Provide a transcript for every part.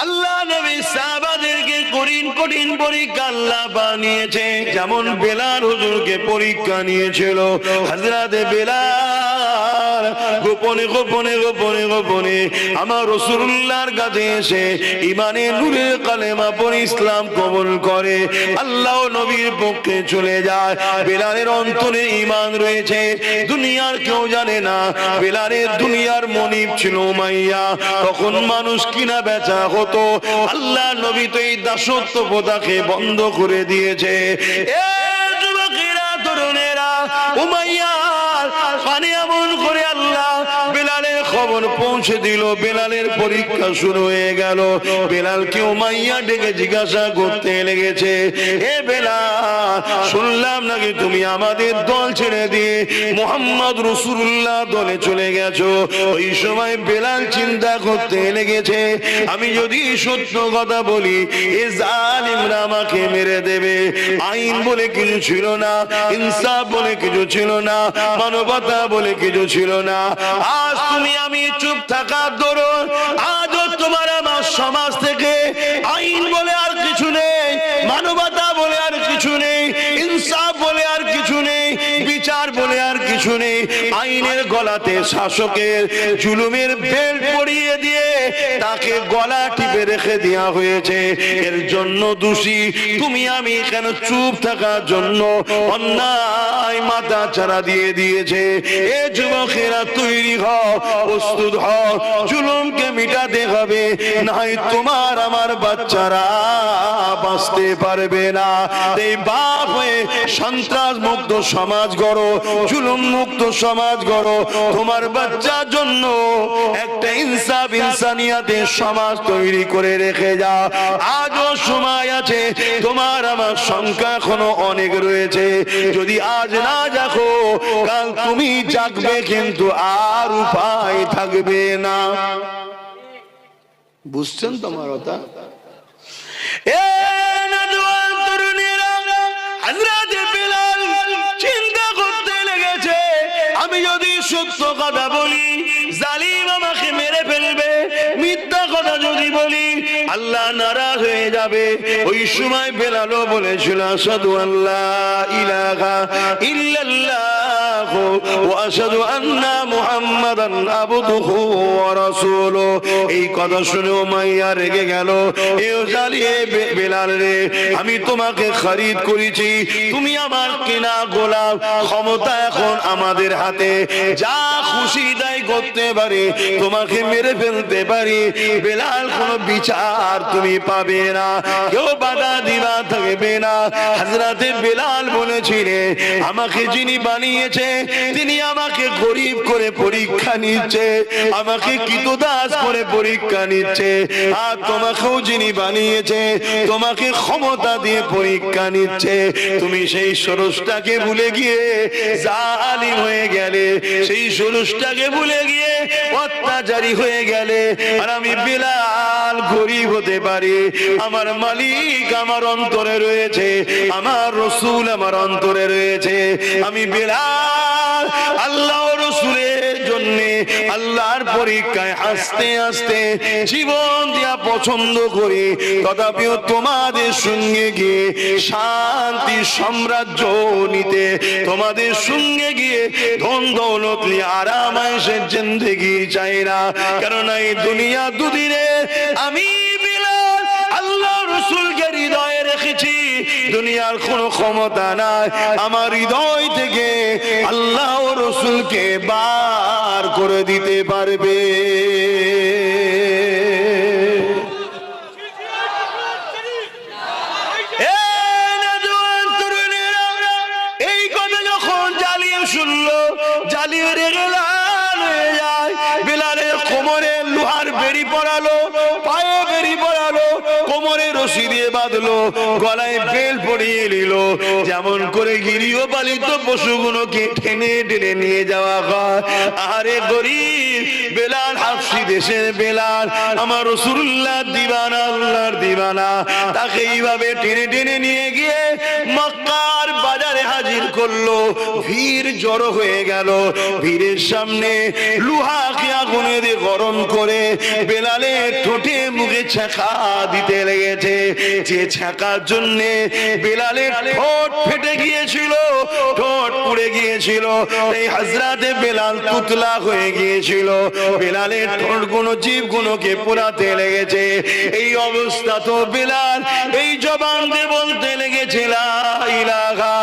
আল্লাহ নবী সাহাবাদেরকে কঠিন কঠিন পরীক্ষা আল্লাহ বানিয়েছে। যেমন বেলাল হুজুরকে পরীক্ষা নিয়েছিল। হযরত বেলাল গোপনে গোপনে গোপনে গোপনে আমার রাসূলুল্লাহর কাছে এসে ইমানের নূরে কালেমা পড়ে ইসলাম কবুল করে। আল্লাহ নবীর পক্ষে চলে যায়। বেলালের অন্তরে ঈমান রয়েছে, দুনিয়ার কেউ জানে না। বেলালের দুনিয়ার মনিব ছিল উমাইয়া। তখন মানুষ কিনা বেচা হতো। আল্লাহ নবী তো এই দাসত্ব প্রথাকে বন্ধ করে দিয়েছে। এ যুবকেরা, তরুণেরা, উমাইয়া কানে এমন করে আল্লাহ বেলালের খবর পৌঁছে দিল। বেলালের পরীক্ষা শুরু হয়ে গেল। বেলালকে উমাইয়া ডেকে জিজ্ঞাসা করতে লেগেছে, এ বেলাল, শুনলাম নাকি তুমি আমাদের দল ছেড়ে দিয়ে মুহাম্মদ রাসূলুল্লাহ দলে চলে গেছো। ওই সময় বেলাল চিন্তা করতে লেগেছে, আমি যদি সত্য কথা বলি এ জালিমরা আমাকে মেরে দেবে। আইন বলে কিছু ছিল না, ইনসাফ বলে কিছু ছিল না, মানবতা বলে কিছু ছিল না। আজ তুমি আমি চুপ থাকার দরুন আজও তোমার আমার সমাজ থেকে আইন বলে আর কিছু নেই, মানবতা বলে আর কিছু নেই, ইনসাফ বলে আর কিছু নেই, বিচার বলে আর কিছু নেই। আইনের গলাতে শাসকের জুলুমের বেল্ট পরিয়ে দিয়ে তাকে গলা টিপে রেখে দেওয়া হয়েছে। এর জন্য দোষী তুমি আমি। কেন চুপ থাকার জন্য অন্যায় মাথা চারা দিয়ে দিয়েছে। এ যুবকেরা, তৈরি হও, প্রস্তুত হও, জুলুমকে মিটাতে হবে, নাই তোমার আমার বাচ্চারা বাঁচতে পারবে না। এই বাপ হয়ে সন্ত্রাস মুক্ত সমাজ গড়ো, জুলুম মুক্ত সমাজ গড়ো। তোমার বাচ্চার জন্য একটা ইনসাফ ইনসানিয়াতের সমাজ তৈরি করে রেখে যাও। আজও সময় আছে, তোমার আমার সংখ্যা এখনো অনেক রয়েছে। যদি আজ না জাগো, কাল তুমি জাগবে, কিন্তু আর উপায় থাকবে না। বুঝছেন তোমার কথা? এ নওজোয়ান তরুণীরা, হযরত বেলাল চিন্তা করতে লেগেছে, আমি যদি সত্য কথা বলি জালিম আমাকে মেরে ফেলবে, মিথ্যা কথা যদি বলি আল্লাহ নারাজ হয়ে যাবে। ওই সময় বেলালও বলেছিল, আশহাদু আল্লা ইলাহা ইল্লাল্লাহ ওয়া আশহাদু আন্না মুহাম্মাদান আবদুহু ওয়া রাসূলুহু। এই কথা শুনে উমাইয়া রেগে গেল, এ জালিয়ে বেলাল রে, আমি তোমাকে খরিদ করেছি, তুমি আমার কেনা গোলাম। ক্ষমতা এখন আমাদের হাতে, যা খুশি তাই করতে পারি, তোমাকে মেরে ফেলতে পারি। বেলাল, কোনো বিচার তুমি পাবে না, কেউ বাধা দিবা থাকবে না। হযরতে বেলাল বলেছিলেন, আমাকে যিনি বানিয়েছে তিনি আমাকে গরিব করে পরীক্ষা নিচ্ছে, আমাকে কৃতদাস করে পরীক্ষা নিচ্ছে। আর তোমাকেও যিনি বানিয়েছে তোমাকে ক্ষমতা দিয়ে পরীক্ষা নিচ্ছে। তুমি সেই স্রষ্টাকে ভুলে গিয়ে জালিম হয়ে গেলে, সেই স্রষ্টাকে ভুলে গিয়ে অত্যাচারী হয়ে গেলে। আর আমি বেলাল গরিব হতে পারি, আমার মালিক আমার অন্তরে রয়েছে, আমার রাসূল আমার অন্তরে রয়েছে। আমি বেলাল আল্লাহ রাসূলের জন্য আল্লাহর পরীক্ষায় আস্তে আস্তে জীবন দেয়া পছন্দ করি। তথাপিও তোমাদের সঙ্গে গিয়ে শান্তি সাম্রাজ্য নিতে, তোমাদের সঙ্গে গিয়ে ধন দৌলত নিয়ে আরাম আয়েশের জিন্দেগি চাই না। কারণ এই দুনিয়া দুদিনে, আমি বেলাল আল্লাহ রাসূলকে হৃদয়ে রেখেছি। দুনিয়ার কোনো ক্ষমতা নাই আমার হৃদয় থেকে আল্লাহ রাসূলকে বার করে দিতে পারবে। এই কথা যখন জালিম শুনলো, জালিম রেগে লাল হয়ে যায়। বেলালের কোমরে লোহার বেড়ি পরালো, পায়ে বেড়ি পরালো, কোমরে রশি দিয়ে বাঁধলো, গলায় বেল পরিয়ে নিল। যেমন করে গৃহপালিত পশুগুলোকে টেনে টেনে নিয়ে যাওয়া হয়। আরে গরিব বেলাল, হাবশী দেশের বেলাল, আমার রাসূলুল্লাহ দিওয়ানা, আল্লাহর দিওয়ানা, তাকে এইভাবে টেনে টেনে নিয়ে গিয়ে মক্কার বাজারে হাজির করলো। ভিড় জড়ো হয়ে গেল। ভিড়ের সামনে লোহাকে আগুনে দিয়ে গরম করে বেলালের ঠোঁটে মুখে ছ্যাঁকা দিতে লেগেছে। যে ছ্যাঁকার জন্য বেলালের ঠোঁট ফেটে গিয়েছিল, ঠোঁট পুড়ে গিয়েছিল, এই হযরতে বেলাল তুতলা হয়ে গিয়েছিল। বেলালের ঠোঁট গুলো জীব গুলোকে পোড়াতে লেগেছে। এই অবস্থা তো বেলাল এই জবান দিয়ে বলতে লেগেছে লা ইলাহা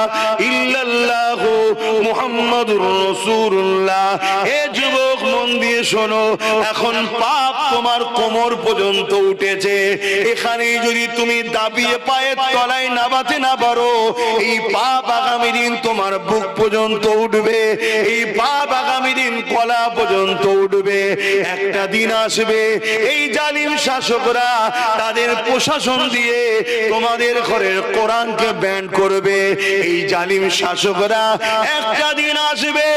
ইল্লাল্লাহ মুহাম্মাদুর রাসূলুল্লাহ। হে যুবক, মন দিয়ে শোনো, এখন পাপ তোমার কোমর পর্যন্ত উঠেছে। এখানে যদি তুমি দাবিয়ে পায়ের তলায় নামাতে না পারো, এই পাপ আগামী দিন তোমার বুক পর্যন্ত উঠবে, এই পাপ আগামী দিন গলা পর্যন্ত উঠবে। একটা দিন আসবে এই জালিম শাসকরা তাদের প্রশাসন দিয়ে তোমাদের ঘরের কোরআনকে ব্যান করবে। এই জালিম শাসকরা একটা দিন আসবে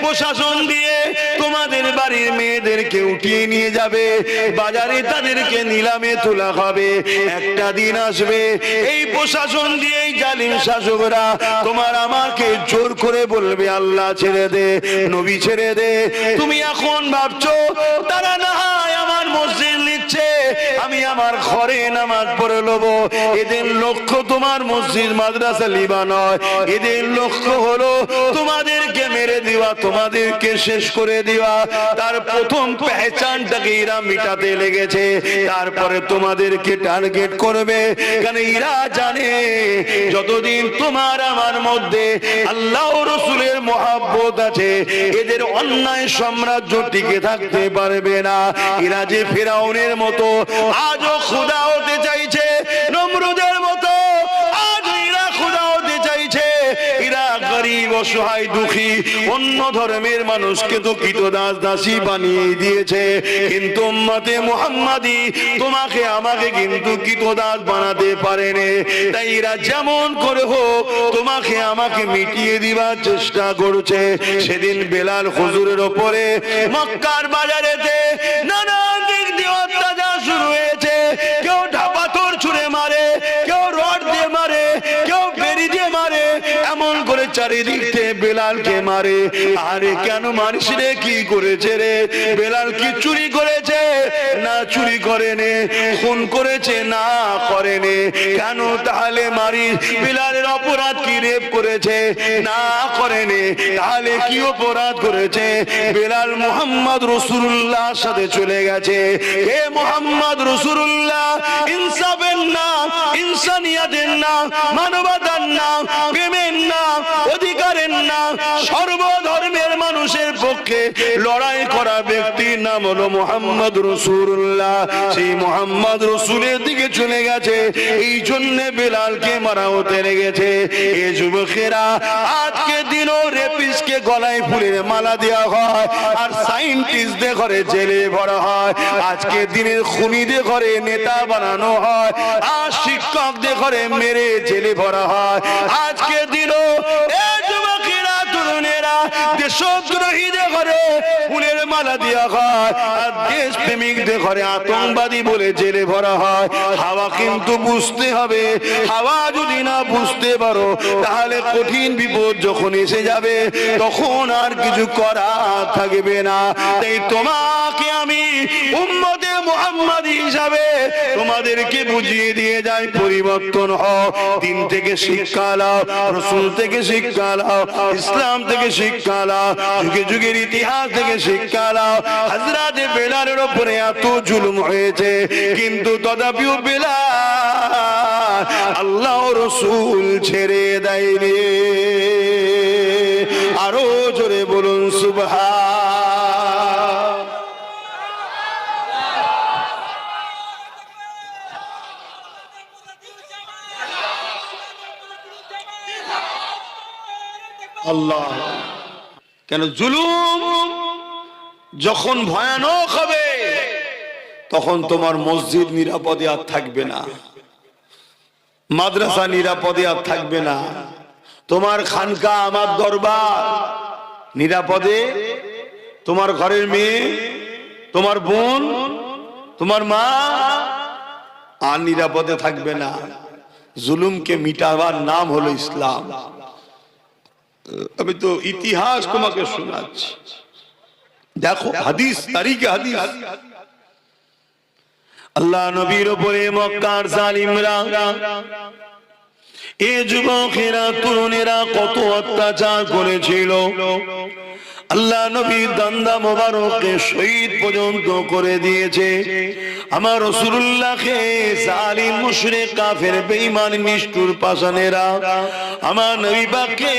প্রশাসন দিয়ে তোমাদের বাড়ির মেয়েদেরকে উঠিয়ে নিয়ে যাবে, বাজারে তাদেরকে নিলামে তোলা হবে। একটা দিন আসবে এই প্রশাসন দিয়ে এই জালিম শাসকরা তোমার আমাকে জোর করে বলবে আল্লাহ ছেড়ে দে, নবী ছেড়ে দে। তুমি এখন ভাবছো তারা না হয় আমার মসজিদ নিচ্ছে, আমি আমার ঘরে নামাজ পড়ে নেব। এদের লক্ষ্য তোমার মসজিদ মাদ্রাসা লিবা নয়, এদের লক্ষ্য হলো তোমাদেরকে মেরে দেওয়া, তোমাদেরকে শেষ করে দেওয়া। তার প্রথম পেহচানটাকে এরা মিটাতে লেগেছে, তারপরে তোমাদেরকে টার্গেট করবে। কারণ এরা জানে যতদিন তোমার আমার মধ্যে আল্লাহ ও রাসূলের মহব্বত আছে, এদের অন্যায় সাম্রাজ্য টিকে থাকতে পারবে না। এরা যে ফিরাউনের মতো আজও খোদা হতে চাইছে, নমরুদের মতো আজ এরা খোদা হতে চাইছে। এরা গরিব অসহায় দুঃখী অন্য ধর্মের মানুষকে তো কৃতদাস দাসী বানিয়ে দিয়েছে, কিন্তু উম্মতে মুহাম্মাদি তোমাকে আমাকে কিন্তু কৃতদাস বানাতে পারেনি। তাই এরা যেমন করে হোক তোমাকে আমাকে মিটিয়ে দিবার চেষ্টা করছে। সেদিন বেলাল হুজুরের ওপরে মক্কার বাজারেতে নানা দিক দিয়ে অত্যাচার শুরু হয়েছে। কেউ ঢাপাথর ছুঁড়ে মারে, কেউ রড দিয়ে মারে, কেউ বেরি দিয়ে মারে, এমন করে চারিদিক থেকে বেলালকে মারে। আরে কেন মারিস রে, কি করেছে রে? বেলাল কি চুরি করেছে? না চুরি করেনি। খুন করেছে? না করেনি। কেন তাহলে মারিস? বেলালের অপরাধ কি? রেপ করেছে? না করেনি। তাহলে কি অপরাধ করেছে? বেলাল মুহাম্মদ রাসূলুল্লাহর সাথে চলে গেছে। হে মুহাম্মদ রাসূলুল্লাহ, ইনসাফের নাম, ইনসানিয়াতের নাম, মানবতার নাম, প্রেমের নাম, অধিকারের নাম, সর্বধর্মের মানুষের পক্ষে লড়াই করা ব্যক্তির নাম হলো মুহাম্মদ রাসূলুল্লাহ। সেই মুহাম্মদ রাসূলের দিকে চলে গেছে, এই জন্য বেলালকে মারা হতে লেগেছে। এই যুবকেরা আজকে দিনও রেপিস্টকে গলায় ফুলের মালা দেওয়া হয়, আর সায়েন্টিস্টদের ঘরে জেলে ভরা হয়। আজকে দিনের খুনিদের ঘরে নেতা বানানো হয়, আর শিক্ষকদের ঘরে মেরে জেলে ভরা হয়। আজকে দিনও এই যুবকেরা তরুণেরা দেশদ্রোহীদের ঘরে ফুলের মালা দেওয়া হয়, আর দেশ প্রেমিকদের ঘরে আতঙ্কবাদী বলে জেলে ভরা হয়। হাওয়া কিন্তু বুঝতে হবে, হাওয়া যদি না বুঝতে পারো তাহলে কঠিন বিপদ যখন এসে যাবে তখন আর কিছু করা থাকবে না। তাই তোমাকে আমি উম্মতে মুহাম্মাদি হিসাবে তোমাদেরকে বুঝিয়ে দিয়ে যাই, পরিবর্তন হও, দিন থেকে শিক্ষা নাও, রাসূল থেকে শিক্ষা নাও, ইসলাম থেকে শিক্ষা নাও, যুগে যুগের ইতিহাস থেকে শিক্ষা নাও। হযরতে বেলালের উপরে এত জুলুম হয়েছে, কিন্তু তথাপিও বেলাল আল্লাহ রাসূল ছেড়ে দেয়নি। আরো জোরে বলুন সুবহান। আল্লাহ, কেন জুলুম যখন ভয়ানক হবে তখন তোমার মসজিদ নিরাপদে আর থাকবে না, মাদ্রাসা নিরাপদে আর থাকবে না, তোমার খানকা আমার দরবার নিরাপদে, তোমার ঘরের মেয়ে, তোমার বোন, তোমার মা আর নিরাপদে থাকবে না। জুলুমকে মিটাবার নাম হলো ইসলাম। আমি তো ইতিহাস তোমাকে শোনাচ্ছি। দেখো হাদিস, তারিখে হাদিস, আল্লাহ নবীর উপরে মক্কার জালিমরা, এ যুবকেরা তরুণেরা কত অত্যাচার করেছিল। আল্লাহ নবীর দান্দা মোবারককে শহীদ পর্যন্ত করে দিয়েছে। আমার রাসূলুল্লাহকে জালিম মুশরিক কাফের বেঈমান নিষ্ঠুর পাষাণেরা আমার নবী পাককে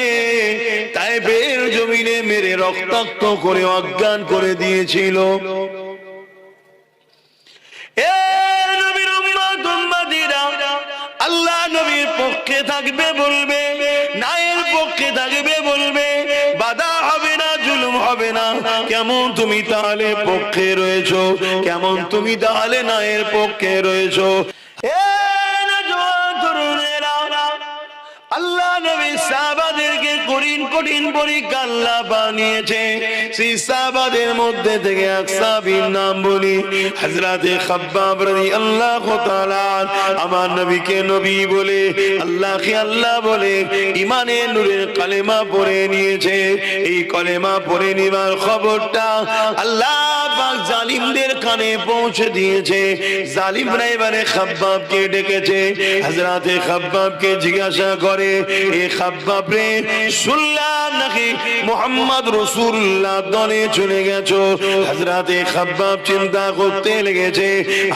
তায়েফের জমিনে মেরে রক্তাক্ত করে অজ্ঞান করে দিয়েছিল। এ নবীর উম্মত উম্মতিরা, আল্লাহ নবীর পক্ষে থাকবে বলবে, নায়ের পক্ষে থাকবে বলবে, বাধা হবে না, জুলুম হবে না। কেমন তুমি তাহলে পক্ষে রয়েছো? কেমন তুমি তাহলে নায়ের পক্ষে রয়েছো? আল্লাহ নবী সাহাবাদেরকে কঠিন কঠিন পরীক্ষা আল্লাহ বানিয়েছে। সেই সাহাবাদের মধ্যে থেকে এক সাহাবীর নাম বলি, হযরতে খাব্বাব রাদিয়াল্লাহু তাআলা। আমার নবীকে নবী বলে, আল্লাহকে আল্লাহ বলে ঈমানের নূরের কালেমা পড়ে নিয়েছে। এই কালেমা পড়ে নেবার খবরটা আল্লাহ পাক জালিমদের কানে পৌঁছে দিয়েছে। জালিমরা এবারে খাব্বাবকে ডেকেছে। হযরতে খাব্বাবকে জিজ্ঞাসা করে, এ খাব্বাব রে, শুনলাম নাকি মুহাম্মদ রাসূলুল্লাহ দলে চলে গেছো। হযরতে খাব্বাব চিন্তা করতে লেগেছে,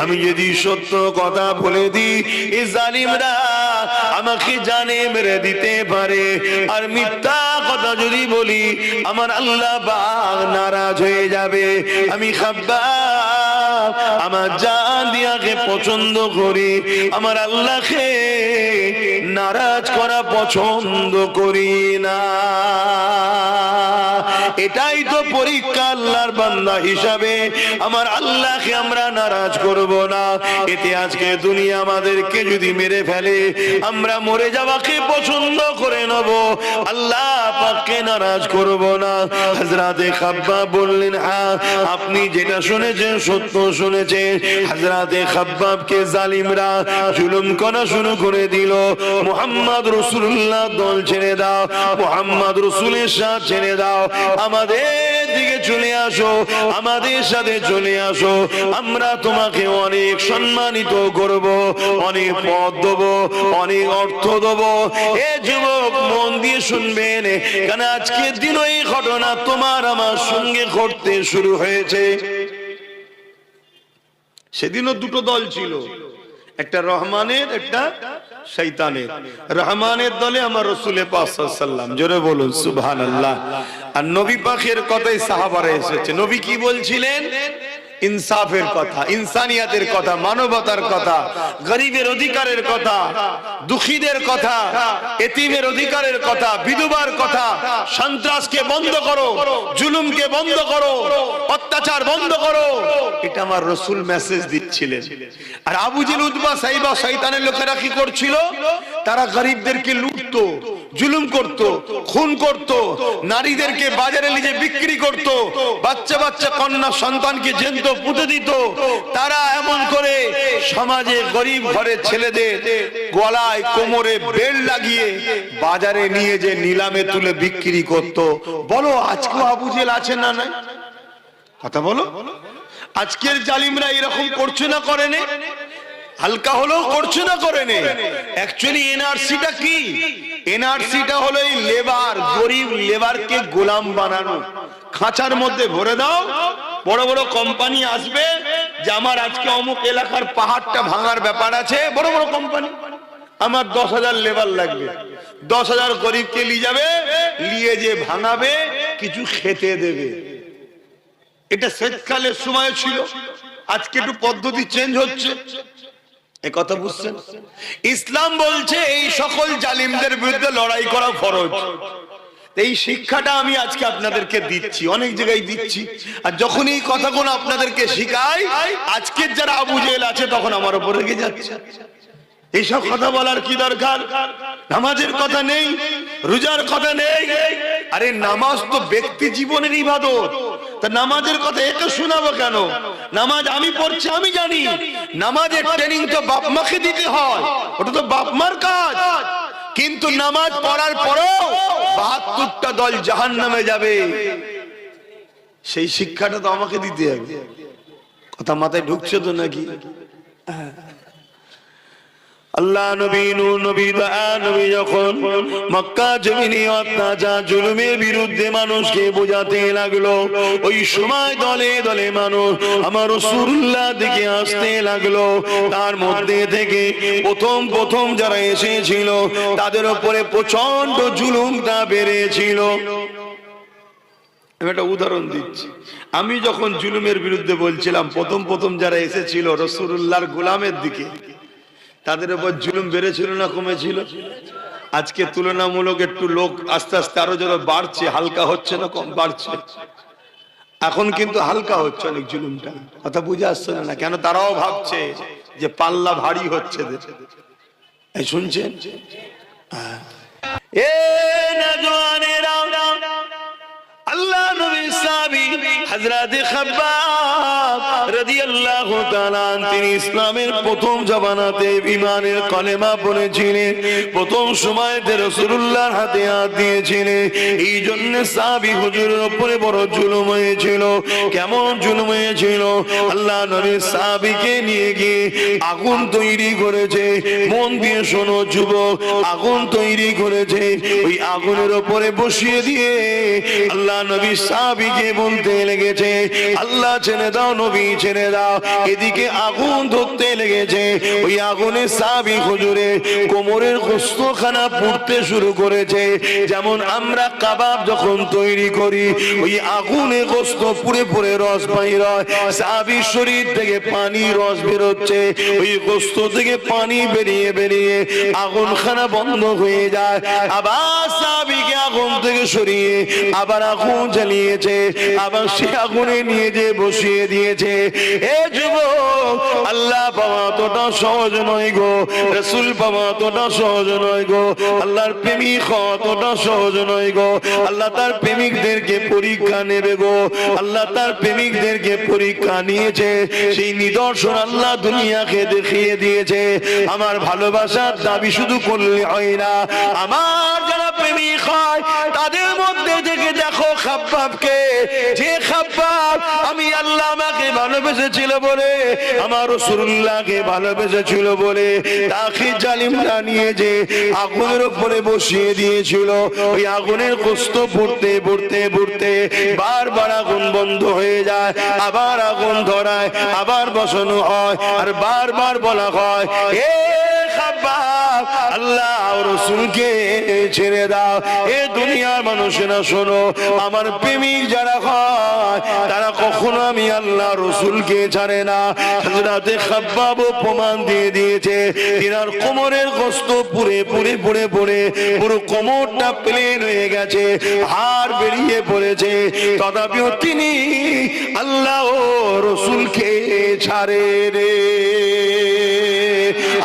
আমি যদি সত্য কথা বলে দিই এই জালিমরা আমাকে জানে মেরে দিতে পারে, আর মিথ্যা কথা যদি বলি আমার আল্লাহ পাক নারাজ হয়ে যাবে। আমি খাব্বাব আমার জান দিয়াকে পছন্দ করি, আমার আল্লাহকে নারাজ করা পছন্দ করি না। এটাই তো পরীক্ষা আল্লাহর বান্দা হিসাবে, আমার আল্লাহকে আমরা নারাজ করব না। এতে আজকে দুনিয়া আমাদেরকে যদি মেরে ফেলে আমরা মরে যাওয়াকে পছন্দ করে নেব, আল্লাহ পাককে নারাজ করব না। হযরতে খাব্বাব বললেন, হ্যাঁ আপনি যেটা শুনেছেন সত্য শুনেছেন। হযরতে খাব্বাবকে জালিমরা জুলুম করা শুরু করে দিল। মুহাম্মদ রাসূলুল্লাহ দল ছেড়ে দাও, মুহাম্মদ রাসূলের সাথে ছেড়ে দাও, আমাদের দিকে চলে আসো, আমাদের সাথে চলে আসো, আমরা তোমাকে অনেক সম্মানিত করব, অনেক পদ দেব, অনেক অর্থ দেব। এ যুবক মন দিয়ে শুনবেন, কারণ আজকের দিন এই ঘটনা তোমার আমার সঙ্গে ঘটতে শুরু হয়েছে। সেদিনও দুটো দল ছিল, একটা রহমানের, একটা শয়তানের। রহমানের দলে আমার রাসূল পাক সাল্লাল্লাহু আলাইহি ওয়াসাল্লাম, জোরে বলুন সুবহানাল্লাহ। আর নবী পাকের কথাই সাহাবারা এসেছে। নবী কি বলছিলেন? ইনসাফের কথা, ইনসানিয়াতের কথা, মানবতার কথা, গরিবের অধিকারের কথা, দুঃখীদের কথা, এতিমের অধিকারের কথা, বিধবার কথা। সন্ত্রাসকে বন্ধ করো, জুলুমকে বন্ধ করো, অত্যাচার বন্ধ করো, এটা আমার রাসূল মেসেজ দিচ্ছিলেন। আর আবু জেহেল, উতবা, সাইবা, শয়তানের লোকেরা কি করছিল? তারা গরিবদেরকে লুটতো, জুলুম করত, খুন করত, নারীদেরকে বাজারে নিয়ে বিক্রি করত, বাচ্চা বাচ্চা কন্যা সন্তানকে জ্যান্ত পুঁতে দিত। তারা এমন করে সমাজে গরিব ঘরের ছেলেদের গলায় কোমরে বেল্ট লাগিয়ে বাজারে নিয়ে যে নিলামে তুলে বিক্রি করত। বলো আজকেও আবু জেহেল আছে না নাই? কথা বলো। আজকের জালিমরা এরকম করছে না করে না? হালকা হলেও করছে না করে না? অ্যাকচুয়ালি এনআরসিটা কি? এনআরসিটা হলো এই লেবার, গরিব লেবারকে গোলাম বানানো। খাঁচার মধ্যে ভরে দাও, বড় বড় কোম্পানি আসবে যে আমার আজকে অমুক এলাকার পাহাড়টা ভাঙার ব্যাপার আছে, বড় বড় কোম্পানি, আমার 10,000 লেবার লাগবে, 10,000 গরিবকে নিয়ে যাবে, নিয়ে যে ভাঙাবে, কিছু খেতে দেবে। এটা শীতকালের সময় ছিল, আজকে একটু পদ্ধতি চেঞ্জ হচ্ছে। এই কথা বুঝছেন? ইসলাম বলছে এই সকল জালিমদের বিরুদ্ধে লড়াই করা ফরজ। এই শিক্ষাটা আমি আজকে আপনাদেরকে দিচ্ছি, অনেক জায়গায় দিচ্ছি। আর যখন এই কথাগুলো আপনাদেরকে শিখাই, আজকের যারা আবু জেহেল আছে তখন আমার উপর রেগে যাচ্ছে। এইসব কথা বলার কি দরকার? নামাজের কথা নেই, রোজার কথা নেই। আরে নামাজ তো ব্যক্তি জীবনের ইবাদত, তা নামাজের কথা একে শোনাবো কেন? নামাজ আমি পড়ছি, আমি জানি নামাজের ট্রেনিং তো বাপ মাকে দিতে হয়, ওটা তো বাপ মার কাজ। কিন্তু নামাজ পড়ার পরেও ৭২টা দল জাহান্নামে যাবে। সেই শিক্ষাটা তো আমাকে দিতে হবে। কথা মাথায় ঢুকছে তো নাকি? আল্লাহ নবী নূহ নবী নবী যখন মক্কা জমিনে অত্যাচার জুলুমের বিরুদ্ধে মানুষকে বোঝাতে লাগলো, ওই সময় দলে দলে মানুষ আমার রাসূলুল্লাহ দিকে আসতে লাগলো। তার মধ্যে থেকে প্রথম যারা এসেছিল তাদের উপরে প্রচন্ড জুলুমটা বেড়েছিল। আমি একটা উদাহরণ দিচ্ছি। আমি যখন জুলুমের বিরুদ্ধে বলছিলাম, প্রথম যারা এসেছিল রাসূলুল্লাহর গোলামের দিকে, তাদের উপর জুলুম বেড়েছিল না কমেছিল? আজকে তুলনামূলক একটু লোক আস্তে আস্তে আরো যারা বাড়ছে, হালকা হচ্ছে না কম বাড়ছে? এখন কিন্তু হালকা হচ্ছে অনেক জুলুমটা। কথা বুঝে আসছে না? কেন? তারাও ভাবছে যে পাল্লা ভারী হচ্ছে। এই শুনছেন? এ নওজওয়ানেরা, আল্লাহ নবীর সাহাবী হযরত খাব্বাব রাদিয়াল্লাহু তাআলা তিনি ইসলামের প্রথম জামানাতে ঈমানের কলেমা পড়েছিলেন। প্রথম সময়তে রাসূলুল্লাহর হাতে হাত দিয়েছিলেন। এই জন্য সাহাবী হুজুরের উপরে বড় জুলুম হয়েছিল। কেমন জুলুম হয়েছিল? আল্লাহ নবীর সাহাবীকে নিয়ে গিয়ে আগুন তৈরি করেছে। মন দিয়ে শোনো যুবক, আগুন তৈরি করেছে। ওই আগুনের উপরে বসিয়ে দিয়ে আল্লাহ নবী সাহাবীকে বলতে লেগেছে, আল্লাহ ছেড়ে দাও, নবী ছেড়ে দাও। এদিকে আগুন ধরতে লেগেছে। ওই আগুনে সাহাবী হুজুরে কোমরের গোশতখানা পুড়তে শুরু করেছে। যেমন আমরা কাবাব যখন তৈরি করি, ওই আগুনে গোশত পুড়ে পুড়ে রস বাইর হয়, সাহাবীর শরীর থেকে পানি রস বেরোচ্ছে। ওই গোশত থেকে পানি বেরিয়ে বেরিয়ে আগুনখানা বন্ধ হয়ে যায়। আবার সাহাবীকে আগুন থেকে সরিয়ে আবার আগুন জ্বালিয়েছে, আবার সে আগুনে নিয়ে যে বসিয়ে দিয়েছে। এ যুবক, আল্লাহ পাওয়া তোটা সহজ নয় গো, রাসূল পাওয়া তোটা সহজ নয় গো, আল্লাহর প্রেমিক হওয়া তোটা সহজ নয় গো। আল্লাহ তার প্রেমিকদেরকে পরীক্ষা নেবে গো। আল্লাহ তার প্রেমিকদেরকে পরীক্ষা নিয়েছে। সেই নিদর্শন আল্লাহ দুনিয়াকে দেখিয়ে দিয়েছে। আমার ভালোবাসার দাবি শুধু করলে হয় না, আমার যারা প্রেমিক হয় তাদের মধ্যে থেকে দেখো খাব্বাবকে, যে খাব্বাব আমি আল্লাহ আমাকে ভালোবেসেছিল বলে, আমার রাসূলুল্লাহকে ভালোবেসেছিল বলে, তাকে জালিমরা নিয়ে যে আগুনের উপরে বসিয়ে দিয়েছিল। ওই আগুনের কষ্ট পড়তে পড়তে পড়তে বারবার আগুন বন্ধ হয়ে যায়, আবার আগুন ধরায়, আবার বসানো হয়, আর বারবার বলা হয়, এ খাব্বাব, আল্লাহ রাসূলকে ছেড়ে দাও। এ দুনিয়ার মানুষেরা শোনো, আমার প্রেমিক যারা হয় তারা কখনো আমি আল্লাহ রাসূলকে ছাড়ে না। হযরত খাব্বাব প্রমাণ দিয়ে দিয়েছে। তিনার কোমরের গোশত পুড়ে পুড়ে পুড়ে পুড়ে পুরো কোমরটা প্লেন হয়ে গেছে, হাড় বেরিয়ে পড়েছে, তথাপিও তিনি আল্লাহ ও রাসূলকে ছাড়ে রে।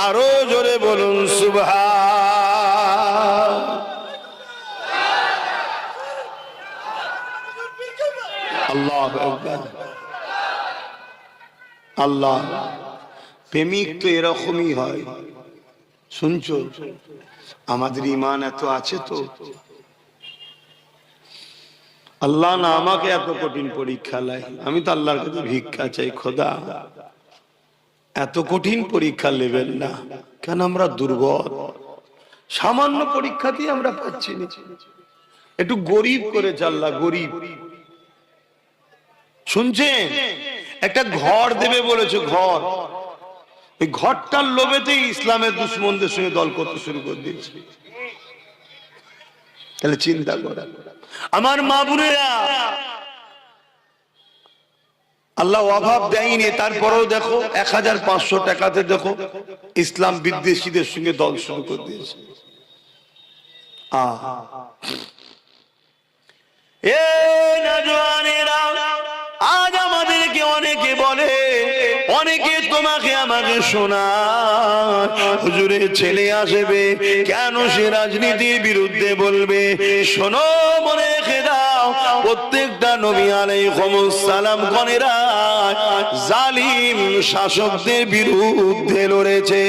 আরো জোরে বলুন সুবহান। আল্লাহু আকবার। আল্লাহ প্রেমিক তো এরকমই হয়। শুনছো, আমাদের ঈমান এত আছে তো। আল্লাহ না আমাকে এত কঠিন পরীক্ষা লাই, আমি তো আল্লাহর কাছে ভিক্ষা চাই, খোদা এত কঠিন পরীক্ষা নেবেন না। কেন? আমরা দুর্বল, সামান্য পরীক্ষাতেই আমরা পাচ্ছি না। একটু গরিব করেছে আল্লাহ, গরিব। শুনছেন, একটা ঘর দেবে বলেছে, ঘর। ওই ঘরটার লোভেতেই ইসলামের দুশমনদের সঙ্গে দল করতে শুরু করে দিয়েছে। তাহলে চিন্তা করা, আমার মা বোনেরা, আল্লাহ অভাব দেয়নি, তারপরেও দেখো 1500 টাকাতে দেখো ইসলাম বিদ্বেষীদের সঙ্গে দল শুরু করে দিয়েছে। এ নওজওয়ানেরা, আজ আমাদেরকে অনেকে বলে, অনেকে তোমাকে আমাকে শোনায়, হুজুরের ছেলে আসবে কেন সে রাজনীতির বিরুদ্ধে বলবে? শোনো, মনে রেখে দাও, প্রত্যেকটা নবী আলাইহিস সালাম গণেরা জালিম শাসকদের বিরুদ্ধে লড়েছে।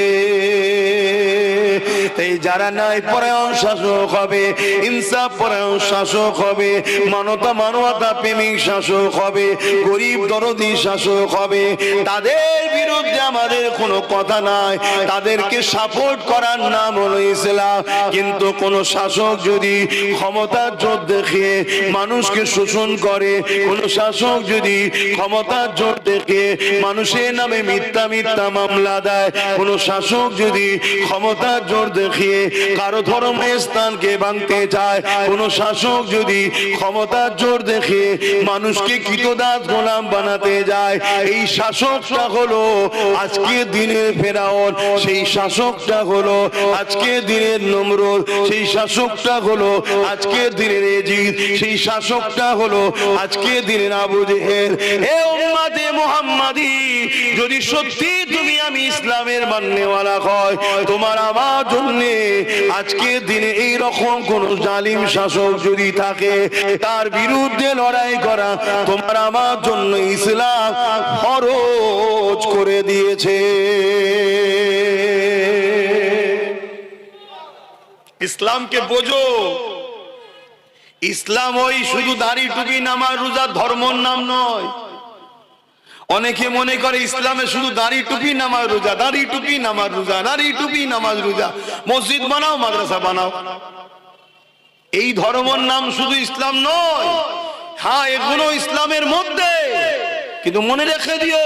তাই যারা ন্যায় পরায়ণ শাসক হবে, ইনসাফ পরায়ণ শাসক হবে, মানবতা প্রেমিক শাসক হবে, গরিব দরদি শাসক হবে, তাদের বিরুদ্ধে আমাদের কোনো কথা নাই, তাদেরকে সাপোর্ট করার নাম হলো ইসলাম। কিন্তু কোন শাসক যদি ক্ষমতার জোর দেখিয়ে মানুষকে শোষণ করে, কোন শাসক যদি ক্ষমতার জোর দেখিয়ে মানুষের নামে মিথ্যা মামলা দেয়, কোন শাসক যদি ক্ষমতার জোর দেখিয়ে কারো ধর্মের স্থানকে ভাঙতে চায়, কোন শাসক যদি ক্ষমতার জোর দেখিয়ে মানুষকে কৃতদাস গোলাম বানাতে যায়, এই শাসকটা হলো আজকে দিনের ফেরাউন, সেই শাসকটা হলো আজকে দিনের নমরুদ, সেই শাসকটা হলো আজকে দিনের এজিদ, সেই শাসকটা হলো আজকে দিনের আবু জেহেল। হে উম্মতে মুহাম্মাদি, যদি সত্যি তুমি আমি ইসলামের মাননেওয়ালা হয়, তোমার আমার জন্য আজকে দিনে এই রকম কোন জালিম শাসক যদি থাকে, তার বিরুদ্ধে লড়াই করা তোমার আমার জন্য ইসলাম ফরজ করে দিয়েছে। ইসলামকে বোঝো। ইসলাম ওই শুধু দাড়ি টুপি নামাজ রোজা ধর্মর নাম নয়। অনেকে মনে করে ইসলামে শুধু দাড়ি টুপি নামাজ রোজা, দাড়ি টুপি নামাজ রোজা, দাড়ি টুপি নামাজ রোজা, মসজিদ বানাও মাদ্রাসা বানাও, এই ধর্মর নাম শুধু ইসলাম নয়। হ্যাঁ, এগুলো ইসলামের মধ্যে, কিন্তু মনে রেখে দিও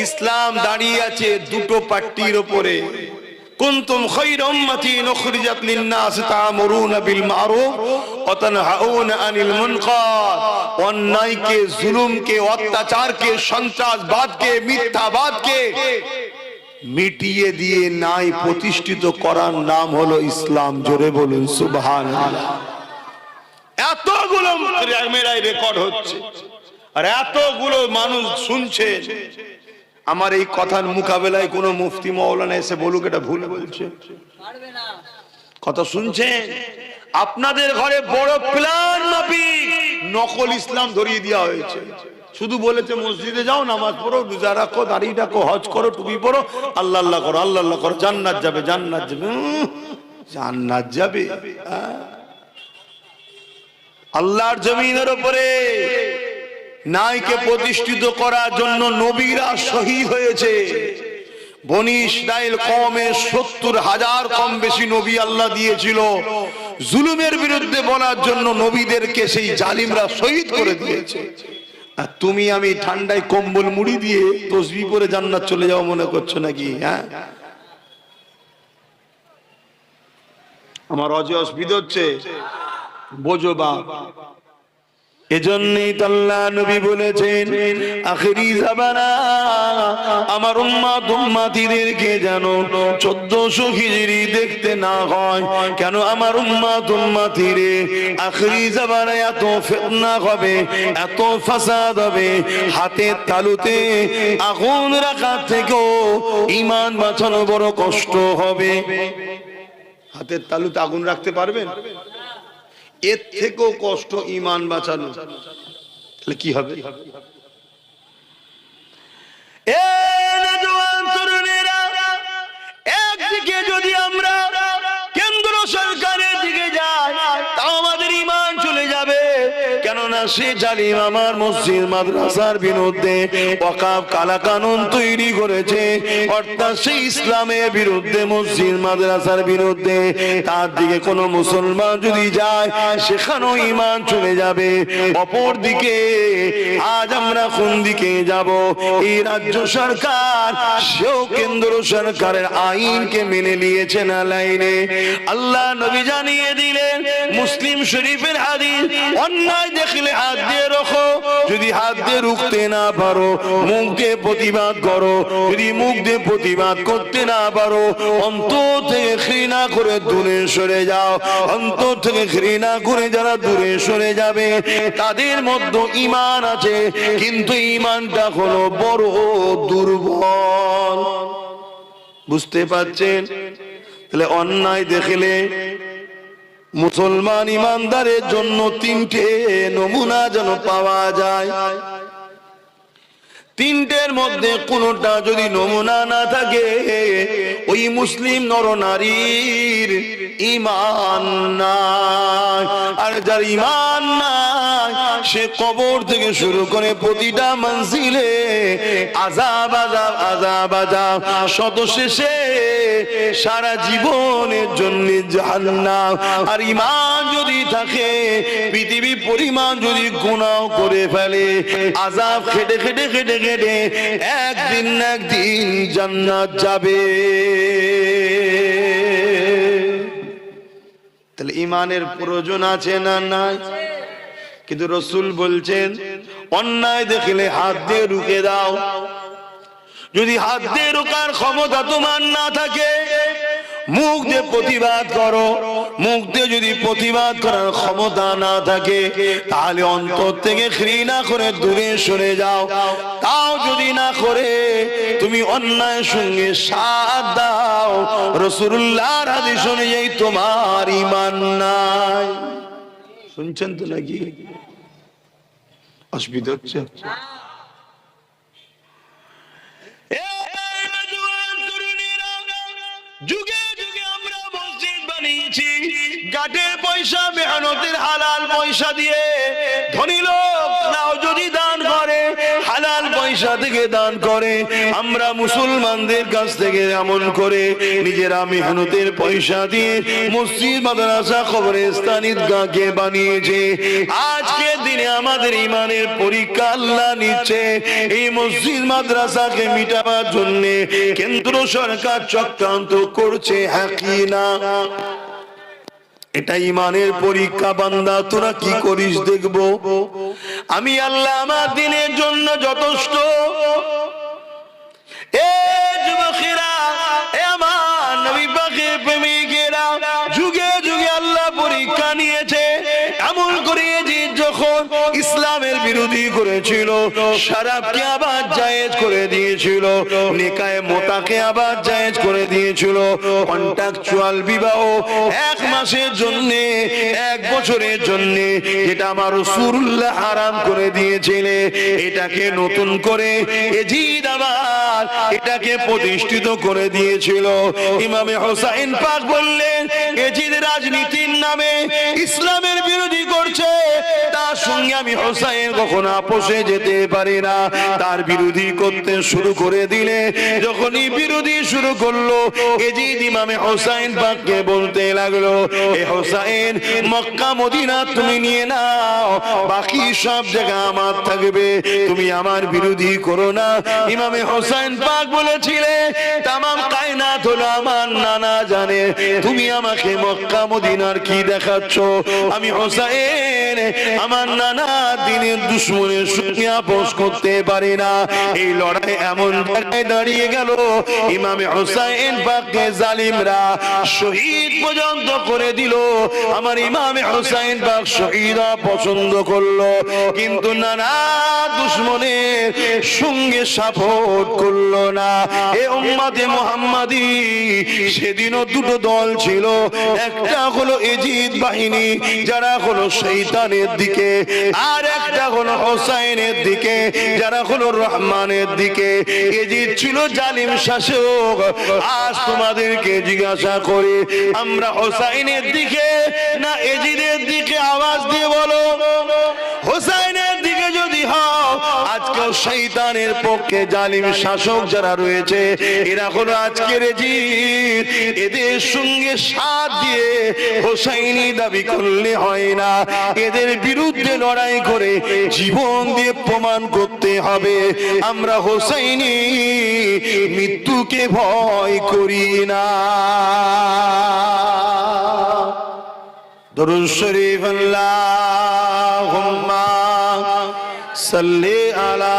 ইসলাম দাঁড়িয়ে আছে দুটো পাট্টির উপরে। কুনতুম খায়রা উম্মাতিন উখরিজাত লিন-নাস তা'মুরুনা বিল মা'রুফ ওয়া তানহাউনা আনিল মুনকার। অন্যায়কে, জুলুমকে, অত্যাচারকে, সন্ত্রাসবাদকে, মিথ্যাবাদকে মিটিয়ে দিয়ে ন্যায় প্রতিষ্ঠিত করার নাম হলো ইসলাম। জোরে বলুন সুবহানাল্লাহ। এতগুলো ক্যামেরায় রেকর্ড হচ্ছে আর এতগুলো মানুষ শুনছে, আমার এই কথার মোকাবেলায় কোন মুফতি মাওলানা এসে বলুক এটা ভুল বলছে? কথা শুনছেন? আপনাদের ঘরে বড় প্ল্যান মাফিক নকল ইসলাম ধরিয়ে দেওয়া হয়েছে। শুধু বলেছে মসজিদে যাও, নামাজ পড়ো, রোজা রাখো, দাঁড়িয়ে রাখো, হজ করো, টুপি পড়ো, আল্লাহ আল্লাহ করো, আল্লাহ আল্লাহ করো, জান্নাত যাবে, জান্নাত যাবে, জান্নাত যাবে। আল্লাহর জমিনের উপরে ন্যায়কে প্রতিষ্ঠিত করার জন্য নবীরা শহীদ হয়েছে। বনি ইসরাইল কওমের 70,000 কম বেশি নবী আল্লাহ দিয়েছিল। জুলুমের বিরুদ্ধে বলার জন্য নবীদেরকে সেই জালিমরা শহীদ করে দিয়েছে। আর তুমি আমি ঠান্ডায় কম্বল মুড়ি দিয়ে তসবিহ পরে জান্নাত চলে যাও মনে করছো নাকি? হ্যাঁ, আমার অসুবিধা হচ্ছে, বোঝো বাপ। এজন্যই তো আল্লাহ নবী বলেছেন আখিরি জামানা আমার উম্মত উম্মতিদেরকে যেন 1400 হিজরি দেখতে না হয়। কেন? আমার উম্মত উম্মতিরে আখিরি জামানায় এত ফিতনা হবে, এত ফাসাদ হবে, হাতের তালুতে আগুন রাখার থেকেও ঈমান বাঁচানো বড় কষ্ট হবে। হাতের তালুতে আগুন রাখতে পারবেন? এর থেকেও কষ্ট ঈমান বাঁচানো। তাহলে কি হবে? একদিকে যদি আমরা কেন্দ্র সরকারের দিকে যাই তাও আমাদের ঈমান চলে যাবে। কেননা সে জালিম আমার মসজিদ মাদ্রাসার বিরুদ্ধে ওয়াকফ কালাকানুন তৈরি করেছে, অর্থাৎ সেই ইসলামের বিরুদ্ধে, মসজিদ মাদ্রাসার বিরুদ্ধে। তার দিকে কোন মুসলমান যদি যায় সেখানেও ঈমান চলে যাবে। অপর দিকে আজ আমরা কোন দিকে যাব? এই রাজ্য সরকার সেও কেন্দ্র সরকারের আইনকে মেনে নিয়েছে না লাইনে। আল্লাহ নবী জানিয়ে দিলেন মুসলিম শরীফের হাদিস, অন্যায় দেখলে হাত দিয়ে রাখো, যদি হাত দিয়ে রুখতে না পারো মুখ দিয়ে প্রতিবাদ করো, যদি মুখ দিয়ে প্রতিবাদ করতে না পারো অন্তর থেকে ঘৃণা করে দূরে সরে যাও। অন্তর থেকে ঘৃণা করে যারা দূরে সরে যাবে তাদের মধ্যে ঈমান আছে, কিন্তু ঈমানটা হলো বড় দুর্বল। বুঝতে পারছেন? তাহলে অন্যায় দেখলে মুসলমান ইমানদারের জন্য 3টে নমুনা যেন পাওয়া যায়। তিনটের মধ্যে কোনটা যদি নমুনা না থাকে ওই মুসলিম নরনারীর ঈমান নাই। আর যার ঈমান নাই সে কবর থেকে শুরু করে প্রতিটা মঞ্জিলে আযাব আযাব আযাব আযাব, শত শেষে সারা জীবনের জন্য জাহান্নাম। আর ঈমান যদি থাকে পৃথিবী পরিমাণ যদি গুনাহ করে ফেলে আযাব খেটে খেটে খেটে খেটে একদিন না একদিন জান্নাত যাবে। তাহলে ঈমানের প্রয়োজন আছে না নাই? কিন্তু রাসূল বলছেন অন্যায় দেখলে হাত দিয়ে রুখে দাও। যদি হাত দিয়ে রোকার ক্ষমতা তোমার না থাকে মুখ দিয়ে প্রতিবাদ করো। মুখ দিয়ে যদি প্রতিবাদ করার ক্ষমতা না থাকে তাহলে অন্তর থেকে ঘৃণা করে দূরে সরে যাও। তাও যদি না করে তুমি অন্যায়ের সঙ্গে সাথ দাও, রাসূলুল্লাহর হাদিস অনুযায়ী তোমার ঈমান নাই। শুনছেন তো নাকি? অসুবিধা হচ্ছে? যুগে যুগে আমরা মসজিদ বানিয়েছি গাটের পয়সা, মেহনতের হালাল পয়সা দিয়ে। ধনী লোক নাও যদি দান করে হালাল পয়সা থেকে দান করে। আমরা মুসলমানদের কাছ থেকে এমন করে নিজেরা মেহনতের পয়সা দিয়ে মসজিদ, মাদ্রাসা, কবরস্থান, ঈদগাহকে বানিয়েছে। আজকের দিনে আমাদের ঈমানের পরীক্ষা আল্লাহ নিচ্ছে। এই মসজিদ মাদ্রাসাকে মিটাবার জন্য কেন্দ্র সরকার চক্রান্ত করছে, হ্যাঁ কি না? এটা ঈমানের পরীক্ষা। বান্দা তোরা কি করিস দেখবো। আমি আল্লাহ আমার দিনের জন্য যথেষ্ট। এ যুবকেরা, এ আমার নবী পাকের প্রেমিকেরা, যুগে যুগে আল্লাহ পরীক্ষা নিয়েছে। এমন করে যে যখন ইসলামের বিরোধী করেছিল, শরাবকে আবার জায়েজ করে দিয়েছিল, নিকায়ে মোতাকে আবার জায়েজ করে দিয়েছিল, কন্ট্রাকচুয়াল বিবাহ 1 মাসের জন্য, 1 বছরের জন্য, যেটা আমার রাসূলুল্লাহ হারাম করে দিয়েছিলে, এটাকে নতুন করে এজিদ আবার এটাকে প্রতিষ্ঠিত করে দিয়েছিল। ইমামে হোসাইন পাক বললেন এজিদ রাজনীতির নামে ইসলামের বিরোধী করছে, তার সঙ্গে আমি হোসাইন কখনো আপোষে যেতে পারি না। তার বিরোধী করতে শুরু করে দিলে, যখনই বিরোধী শুরু করলো এজিদ ইমামে হোসাইন পাককে বলতে লাগলো, এ হোসাইন মক্কা মদিনা তুমি নিয়ে নাও, বাকি সব জায়গা আমার থাকবে, তুমি আমার বিরোধী করো না। ইমামে হোসাইন পাক বলেছিলে তামাম কায়নাত হলো আমার নানা জানে, তুমি আমাকে মক্কা মদিনার কি দেখাচ্ছ? আমি হোসাইন আমার নানা দিনের দুশমনের সঙ্গে আপোষ করতে পারি না। এই লড়াই এমন জায়গায় দাঁড়িয়ে গেল ইমামে হোসাইন পাককে জালিমরা শহীদ পর্যন্ত করে দিল। আমার ইমামে হোসাইন পাক শহীদ পছন্দ করলো, কিন্তু নানা দুশমনের সঙ্গে সাপোর্ট করলো না। এ উম্মতে মুহাম্মাদি সেদিনও দুটো দল ছিল, একটা হলো এজিদ বাহিনী যারা হলো শয়তানের দিকে, আর একটা হলো হোসাইনের দিকে যারা হলো রহমানের দিকে। এজিদ ছিল জালিম শাসক। আজ তোমাদেরকে জিজ্ঞাসা করি, আমরা হোসাইনের দিকে না এজিদের দিকে? আওয়াজ দিয়ে বলো। হোসাইনের দিকে যদি হও, আজকাল শয়তানের পক্ষে জালিম শাসক যারা রয়েছে এরা হলো আজকের এজিদ, এদের সঙ্গে সাথ দিয়ে হোসাইনি দাবি করলে হয় না, এদের বিরুদ্ধে লড়াই করে জীবন দিয়ে প্রমাণ করতে হবে আমরা হোসাইনি মৃত্যুকে ভয় করি না। দরুদ শরীফ আল্লাহুম্মা সাল্লি আলা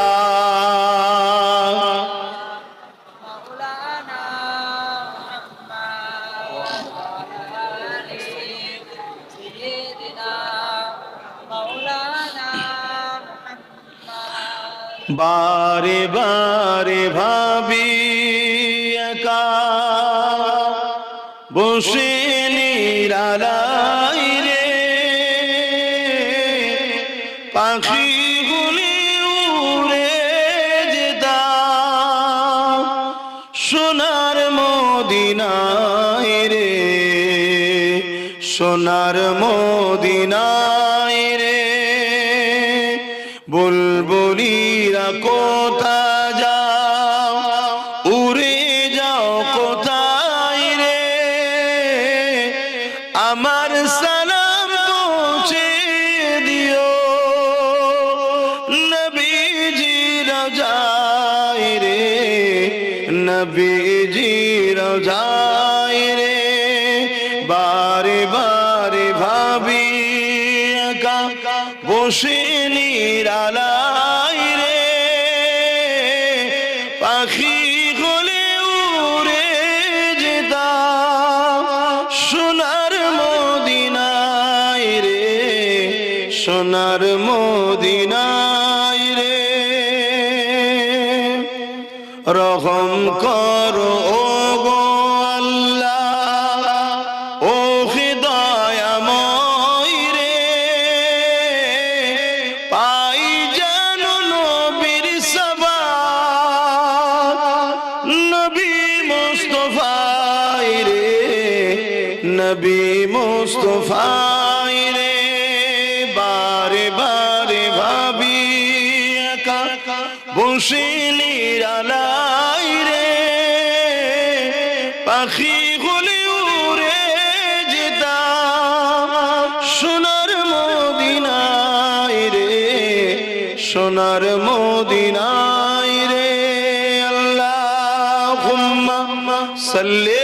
বারে বারে ভাবি একা বসে নিরালাই রে, পাখি গুলি উড়ে যে মদিনায় রে, সোনার মদিনায় রে। বুলবুলিরা কোথা যাও, উড়ে যাও কোথায় রে, আমার সালাম পৌঁছে দিও নবীজি রওজায় রে, নবীজি রওজায় রে। বারে বারে ভাবি একা বসে নিরালায় রে, পাখি হলে উড়ে যেতাম সোনার মদিনায় রে, সোনার মদিনায় রে। রহম করো ও গো আল্লাহ, ও দয়াময় রে, পাই যেন নবীর সাবাত, নবী মুস্তাফায় রে, নবী মুস্তাফায় রে। বারে বারে ভাবি একা বসে নিরালায় রে, পাখি হলে উড়ে যেতাম সোনার মদিনায় রে, সোনার মদিনায় রে। আল্লাহুম্মা সাল্লি